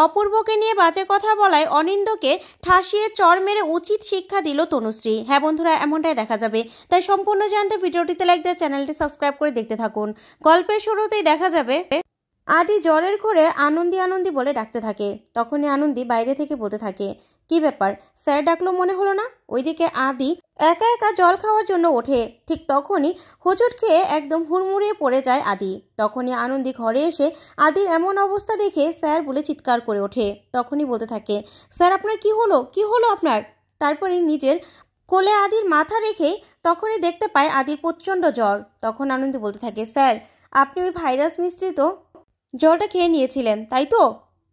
অপূর্বকে নিয়ে বাজে কথা বলায় অনিন্দকে ঠাসিয়ে চড় মেরে উচিত শিক্ষা দিল তনুশ্রী। হ্যাঁ বন্ধুরা, এমনটাই দেখা যাবে। তাই সম্পূর্ণ জানতে ভিডিওটিতে লাইক দিয়ে চ্যানেলটি সাবস্ক্রাইব করে দেখতে থাকুন। গল্পের শুরুতেই দেখা যাবে আদি জ্বরের ঘরে আনন্দি আনন্দি বলে ডাকতে থাকে। তখনই আনন্দি বাইরে থেকে বলতে থাকে, কি ব্যাপার, স্যার ডাকলো মনে হলো না? ওইদিকে আদি একা একা জল খাওয়ার জন্য ওঠে। ঠিক তখনই হোঁচট খেয়ে একদম হুড়মুড়িয়ে পড়ে যায় আদি। তখনই আনন্দি ঘরে এসে আদির এমন অবস্থা দেখে স্যার বলে চিৎকার করে ওঠে। তখনই বলতে থাকে, স্যার আপনার কি হলো, কি হলো আপনার? তারপরে নিজের কোলে আদির মাথা রেখে তখনই দেখতে পায় আদির প্রচণ্ড জ্বর। তখন আনন্দি বলতে থাকে, স্যার আপনি ওই ভাইরাস মিশ্রিত জলটা খেয়ে নিয়েছিলেন তাই তো?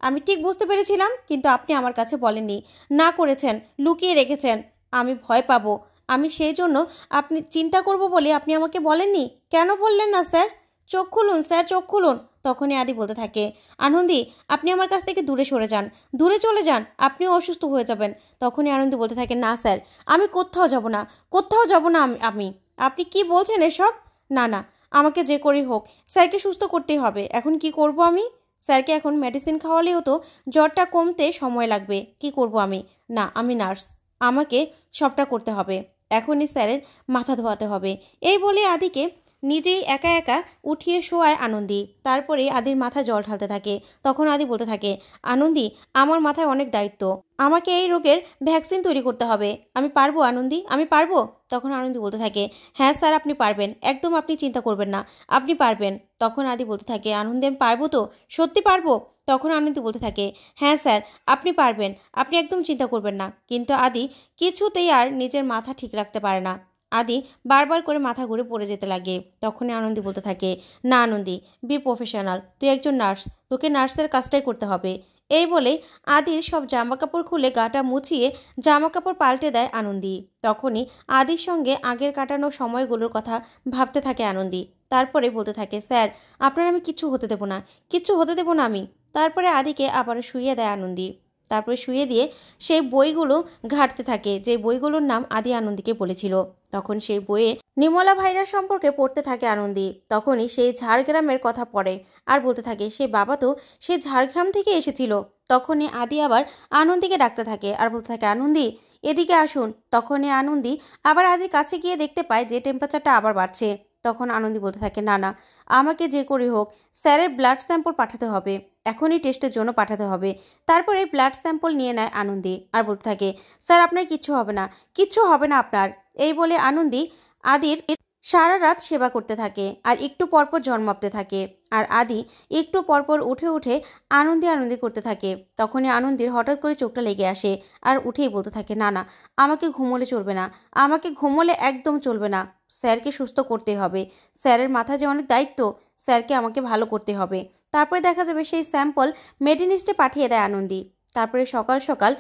আমি ঠিক বুঝতে পেরেছিলাম, কিন্তু আপনি আমার কাছে বলেননি, না করেছেন, লুকিয়ে রেখেছেন। আমি ভয় পাবো, আমি সেই জন্য আপনি চিন্তা করব বলে আপনি আমাকে বলেননি। কেন বললেন না স্যার? চোখ খুলুন স্যার, চোখ খুলুন। তখনই আদি বলতে থাকে, আনন্দি আপনি আমার কাছ থেকে দূরে সরে যান, দূরে চলে যান, আপনিও অসুস্থ হয়ে যাবেন। তখনই আনন্দি বলতে থাকে, না স্যার, আমি কোথাও যাব না, কোথাও যাব না। আমি আপনি কি বলছেন এসব? না না, আমাকে যে করেই হোক স্যারকে সুস্থ করতেই হবে। এখন কি করব আমি? স্যারকে এখন মেডিসিন খাওয়ালেও তো জ্বরটা কমতে সময় লাগবে। কি করব আমি? না, আমি নার্স, আমাকে সবটা করতে হবে। এখনই স্যারের মাথা ধোয়াতে হবে। এই বলে আদিকে নিজেই একা একা উঠিয়ে শোয়ায় আনন্দি। তারপরে আদির মাথায় জল ঢালতে থাকে। তখন আদি বলতে থাকে, আনন্দি আমার মাথায় অনেক দায়িত্ব, আমাকে এই রোগের ভ্যাকসিন তৈরি করতে হবে। আমি পারবো আনন্দি, আমি পারবো। তখন আনন্দি বলতে থাকে, হ্যাঁ স্যার আপনি পারবেন, একদম আপনি চিন্তা করবেন না, আপনি পারবেন। তখন আদি বলতে থাকে, আনন্দি আমি পারবো তো, সত্যি পারবো? তখন আনন্দি বলতে থাকে, হ্যাঁ স্যার আপনি পারবেন, আপনি একদম চিন্তা করবেন না। কিন্তু আদি কিছুতেই আর নিজের মাথা ঠিক রাখতে পারে না। আদি বারবার করে মাথা ঘুরে পড়ে যেতে লাগে। তখনই আনন্দি বলতে থাকে, না আনন্দি, বি প্রফেশনাল, তুই একজন নার্স, তোকে নার্সের কাজটাই করতে হবে। এই বলে আদির সব জামাকাপড় খুলে গাটা মুছিয়ে জামাকাপড় পাল্টে দেয় আনন্দি। তখনই আদির সঙ্গে আগের কাটানো সময়গুলোর কথা ভাবতে থাকে আনন্দি। তারপরে বলতে থাকে, স্যার আপনার আমি কিচ্ছু হতে দেবো না, কিচ্ছু হতে দেবো না আমি। তারপরে আদিকে আবারও শুইয়ে দেয় আনন্দি। তারপরে শুয়ে দিয়ে সেই বইগুলো ঘাঁটতে থাকে, যে বইগুলোর নাম আদি আনন্দিকে বলেছিল। তখন সেই বইয়ে নির্মলা ভাইরাস সম্পর্কে পড়তে থাকে আনন্দি। তখনই সেই ঝাড়গ্রামের কথা পড়ে আর বলতে থাকে, সে বাবা তো সে ঝাড়গ্রাম থেকে এসেছিল। তখনই আদি আবার আনন্দিকে ডাকতে থাকে আর বলতে থাকে, আনন্দি এদিকে আসুন। তখনই আনন্দি আবার আদির কাছে গিয়ে দেখতে পায় যে টেম্পারেচারটা আবার বাড়ছে। তখন আনন্দি বলতে থাকে, না না, আমাকে যে করে হোক স্যারের ব্লাড স্যাম্পল পাঠাতে হবে, এখনই টেস্টের জন্য পাঠাতে হবে। তারপরে ব্লাড স্যাম্পল নিয়ে নেয় আনন্দি আর বলতে থাকে, স্যার আপনার কিচ্ছু হবে না, কিচ্ছু হবে না আপনার। এই বলে আনন্দি আদির সারা রাত সেবা করতে থাকে আর একটু পরপর জন্মাপতে থাকে। আর আদি একটু পরপর উঠে উঠে আনন্দি আনন্দি করতে থাকে। তখনই আনন্দির হঠাৎ করে চোখটা লেগে আসে আর উঠেই বলতে থাকে, না না, আমাকে ঘুমোলে চলবে না, আমাকে ঘুমোলে একদম চলবে না, স্যারকে সুস্থ করতে হবে, স্যারের মাথায় যে অনেক দায়িত্ব, স্যারকে আমাকে ভালো করতে হবে। তারপরে দেখা যাবে সেই স্যাম্পল মেডিনিস্টে পাঠিয়ে দেয় আনন্দি। তারপরে সকাল সকাল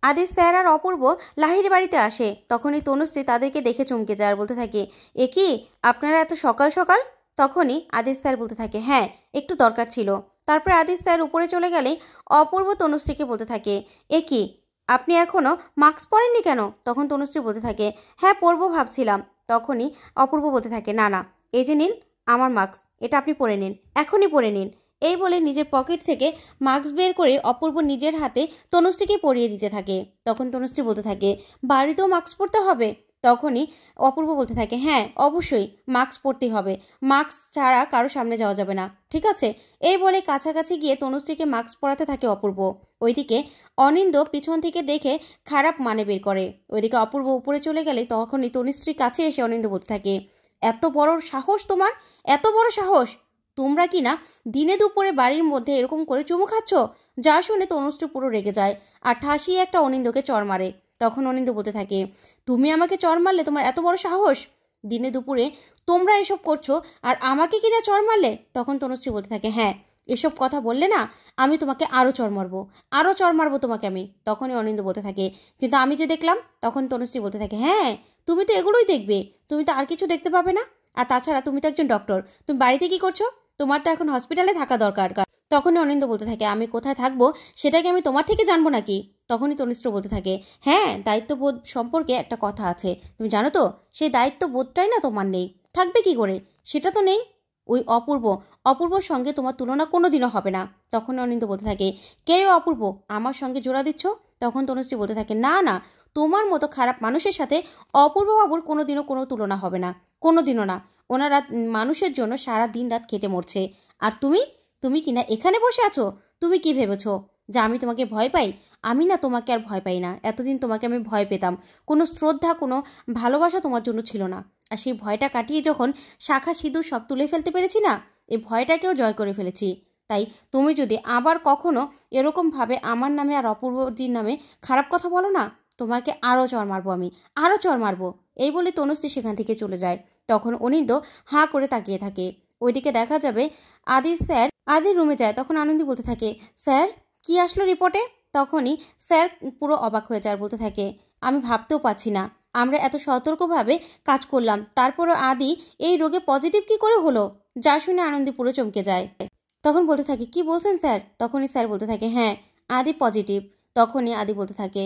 আদির স্যার আর অপূর্ব লাহিড়ি বাড়িতে আসে। তখনই তনুশ্রী তাদেরকে দেখে চমকে যায় আর বলতে থাকে, এ কি আপনারা এত সকাল সকাল? তখনই আদির স্যার বলতে থাকে, হ্যাঁ একটু দরকার ছিল। তারপরে আদির স্যার উপরে চলে গেলে অপূর্ব তনুশ্রীকে বলতে থাকে, এ কি আপনি এখনো মাস্ক পরেননি কেন? তখন তনুশ্রী বলতে থাকে, হ্যাঁ পরবো ভাবছিলাম। তখনই অপূর্ব বলতে থাকে, না না, এই যে নিন আমার মাস্ক, এটা আপনি পরে নিন, এখনই পরে নিন। এই বলে নিজের পকেট থেকে মাস্ক বের করে অপূর্ব নিজের হাতে তনুশ্রীকে পরিয়ে দিতে থাকে। তখন তনুশ্রী বলতে থাকে, বাড়িতেও মাস্ক পরতে হবে? তখনই অপূর্ব বলতে থাকে, হ্যাঁ অবশ্যই মাস্ক পরতেই হবে, মাস্ক ছাড়া কারো সামনে যাওয়া যাবে না, ঠিক আছে? এই বলে কাছাকাছি গিয়ে তনুশ্রীকে মাস্ক পরাতে থাকে অপূর্ব। ওইদিকে অনিন্দ পিছন থেকে দেখে খারাপ মানে বের করে। ওইদিকে অপূর্ব উপরে চলে গেলে তখনই তনুশ্রীর কাছে এসে অনিন্দ বলতে থাকে, এত বড় সাহস তোমার, এত বড় সাহস, তোমরা কি না দিনে দুপুরে বাড়ির মধ্যে এরকম করে চুমু খাচ্ছ? যা শুনে তনুশ্রী পুরো রেগে যায় আর ঠাসিয়ে একটা অনিন্দকে চড় মারে। তখন অনিন্দ বলতে থাকে, তুমি আমাকে চড় মারলে, তোমার এত বড় সাহস? দিনে দুপুরে তোমরা এসব করছো আর আমাকে কিনা চড় মারলে? তখন তনুশ্রী বলতে থাকে, হ্যাঁ এসব কথা বললে না আমি তোমাকে আরও চড় মারবো, আরও চড় মারবো তোমাকে আমি। তখনই অনিন্দ বলতে থাকে, কিন্তু আমি যে দেখলাম। তখন তনুশ্রী বলতে থাকে, হ্যাঁ তুমি তো এগুলোই দেখবে, তুমি তো আর কিছু দেখতে পাবে না। আর তাছাড়া তুমি তো একজন ডক্টর, তুমি বাড়িতে কি করছো? তোমার তো এখন হসপিটালে থাকা দরকার। তখনই অনিন্দ বলতে থাকে, আমি কোথায় থাকবো সেটা কি আমি তোমার থেকে জানবো নাকি? তখনই তনুশ্রী বলতে থাকে, হ্যাঁ দায়িত্ববোধ সম্পর্কে একটা কথা আছে, তুমি জানো তো? সেই দায়িত্ববোধটাই না তোমার নেই, থাকবে কি করে? সেটা তো নেই। ওই অপূর্ব, অপূর্বর সঙ্গে তোমার তুলনা কোনোদিনও হবে না। তখন অনিন্দ বলতে থাকে, কে অপূর্ব, আমার সঙ্গে জোড়া দিচ্ছ? তখন তনুশ্রী বলতে থাকে, না না, তোমার মতো খারাপ মানুষের সাথে অপূর্ব বাবুর কোনোদিনও কোনো তুলনা হবে না, কোনোদিনও না। ওনারা মানুষের জন্য সারা দিন রাত খেটে মরছে, আর তুমি কিনা এখানে বসে আছো। তুমি কি ভেবেছো যে আমি তোমাকে ভয় পাই? আমি না তোমাকে আর ভয় পাই না। এতদিন তোমাকে আমি ভয় পেতাম, কোনো শ্রদ্ধা, কোনো ভালোবাসা তোমার জন্য ছিল না। আর সেই ভয়টা কাটিয়ে যখন শাখা সিঁদুর সব তুলে ফেলতে পেরেছি না, এই ভয়টাকেও জয় করে ফেলেছি। তাই তুমি যদি আবার কখনো এরকমভাবে আমার নামে আর অপূর্বজির নামে খারাপ কথা বলো না, তোমাকে আরও চড় মারবো, আমি আরও চড় মারবো। এই বলে তনুশ্রী সেখান থেকে চলে যায়। তখন অনিন্দ হাঁ করে তাকিয়ে থাকে। ওইদিকে দেখা যাবে আদির রুমে যায়। তখন আনন্দী বলতে থাকে, স্যার কি আসলো রিপোর্টে? তখনই স্যার পুরো অবাক হয়ে যায়, বলতে থাকে, আমি ভাবতেও পারছি না, আমরা এত সতর্কভাবে কাজ করলাম, তারপরও আদি এই রোগে পজিটিভ কি করে হলো? যা শুনে আনন্দী পুরো চমকে যায়। তখন বলতে থাকে, কি বলছেন স্যার? তখনই স্যার বলতে থাকে, হ্যাঁ আদি পজিটিভ। তখনই আদি বলতে থাকে,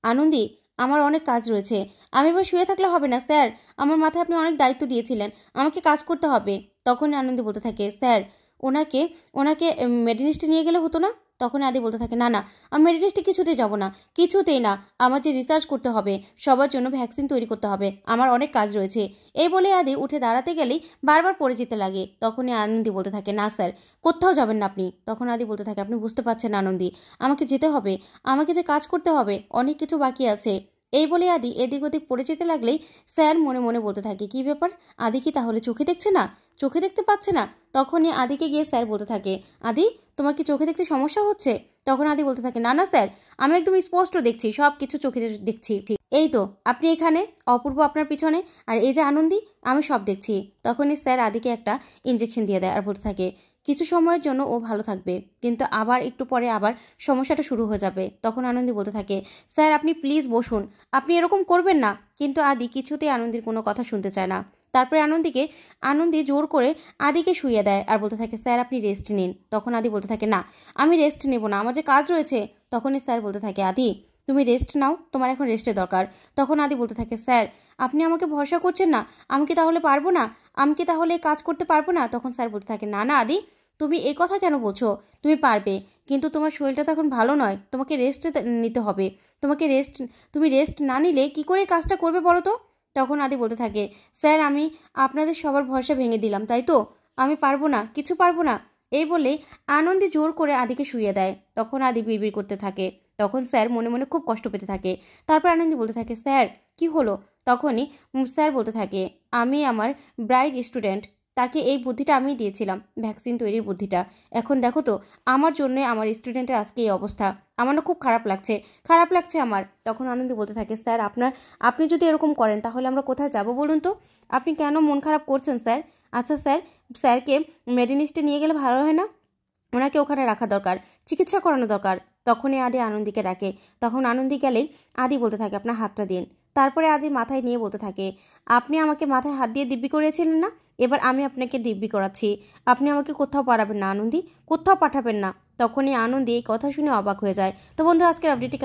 আনন্দী আমার অনেক কাজ রয়েছে, আমি এবার শুয়ে থাকলে হবে না স্যার, আমার মাথায় আপনি অনেক দায়িত্ব দিয়েছিলেন, আমাকে কাজ করতে হবে। তখনই আনন্দী বলতে থাকে, স্যার ওনাকে ওনাকে মেডিনিস্টে নিয়ে গেলে হতো না? তখন আদি বলতে থাকে, না না, আমি মেডিনিস্টে কিছুতেই যাব না, কিছুতেই না, আমার যে রিসার্চ করতে হবে, সবার জন্য ভ্যাকসিন তৈরি করতে হবে, আমার অনেক কাজ রয়েছে। এই বলে আদি উঠে দাঁড়াতে গেলেই বারবার পড়ে যেতে লাগে। তখনই আনন্দী বলতে থাকে, না স্যার কোথাও যাবেন না আপনি। তখন আদি বলতে থাকে, আপনি বুঝতে পারছেন না আনন্দী, আমাকে যেতে হবে, আমাকে যে কাজ করতে হবে, অনেক কিছু বাকি আছে। এই বলে আদি এদিক ওদিক পড়ে যেতে লাগলেই স্যার মনে মনে বলতে থাকে, কি ব্যাপার, আদি কি তাহলে চোখে দেখছে না, চোখে দেখতে পাচ্ছে না? তখনই আদিকে গিয়ে স্যার বলতে থাকে, আদি তোমার কি চোখে দেখতে সমস্যা হচ্ছে? তখন আদি বলতে থাকে, না না স্যার, আমি একদম স্পষ্ট দেখছি, সব কিছু চোখে দেখছি। এই তো আপনি এখানে, অপূর্ব আপনার পিছনে, আর এই যে আনন্দী, আমি সব দেখছি। তখনই স্যার আদিকে একটা ইঞ্জেকশন দিয়ে দেয় আর বলতে থাকে, কিছু সময়ের জন্য ও ভালো থাকবে, কিন্তু আবার একটু পরে আবার সমস্যাটা শুরু হয়ে যাবে। তখন আনন্দী বলতে থাকে, স্যার আপনি প্লিজ বসুন, আপনি এরকম করবেন না। কিন্তু আদি কিছুতেই আনন্দীর কোনো কথা শুনতে চায় না। তারপরে আনন্দী জোর করে আদিকে শুইয়ে দেয় আর বলতে থাকে, স্যার আপনি রেস্ট নিন। তখন আদি বলতে থাকে, না আমি রেস্ট নেব না, আমার যে কাজ রয়েছে। তখনই স্যার বলতে থাকে, আদি তুমি রেস্ট নাও, তোমার এখন রেস্টের দরকার। তখন আদি বলতে থাকে, স্যার আপনি আমাকে ভরসা করছেন না, আমি কি তাহলে পারবো না, আমি কি তাহলে কাজ করতে পারবো না? তখন স্যার বলতে থাকে, না না আদি, তুমি এই কথা কেন বলছো? তুমি পারবে, কিন্তু তোমার শরীরটা তো এখন ভালো নয়, তোমাকে রেস্ট নিতে হবে। তুমি রেস্ট না নিলে কি করে কাজটা করবে বলো তো? তখন আদি বলতে থাকে, স্যার আমি আপনাদের সবার ভরসা ভেঙে দিলাম, তাই তো? আমি পারবো না, কিছু পারবো না। এই বলে আনন্দী জোর করে আদিকে শুইয়ে দেয়। তখন আদি বিড়বিড় করতে থাকে। তখন স্যার মনে মনে খুব কষ্ট পেতে থাকে। তারপর আনন্দী বলতে থাকে, স্যার কি হলো? তখনই স্যার বলতে থাকে, আমি আমার ব্রাইট স্টুডেন্ট, তাকে এই বুদ্ধিটা আমি দিয়েছিলাম, ভ্যাকসিন তৈরির বুদ্ধিটা। এখন দেখো তো, আমার জন্য আমার স্টুডেন্টের আজকে এই অবস্থা, আমার না খুব খারাপ লাগছে আমার। তখন আনন্দী বলতে থাকে, স্যার আপনি যদি এরকম করেন তাহলে আমরা কোথায় যাব বলুন তো? আপনি কেন মন খারাপ করছেন স্যার? আচ্ছা স্যারকে মেডিনিস্টে নিয়ে গেলে ভালো হয় না? ওনাকে ওখানে রাখা দরকার, চিকিৎসা করানো দরকার। তখনই আদি আনন্দীকে ডাকে। তখন আনন্দী গেলেই আদি বলতে থাকে, আপনার হাতটা দিন। তারপরে আদি মাথায় নিয়ে বলতে থাকে, আপনি আমাকে মাথায় হাত দিয়ে দিব্যি করিয়েছিলেন না, এবার আমি আপনাকে দিব্যি করাচ্ছি। আপনি আমাকে কোথাও পাঠাবেন না আনন্দী, কোথাও পাঠাবেন না। তখনই আনন্দী এই কথা শুনে অবাক হয়ে যায়। তো বন্ধু, আজকের আপডেটটি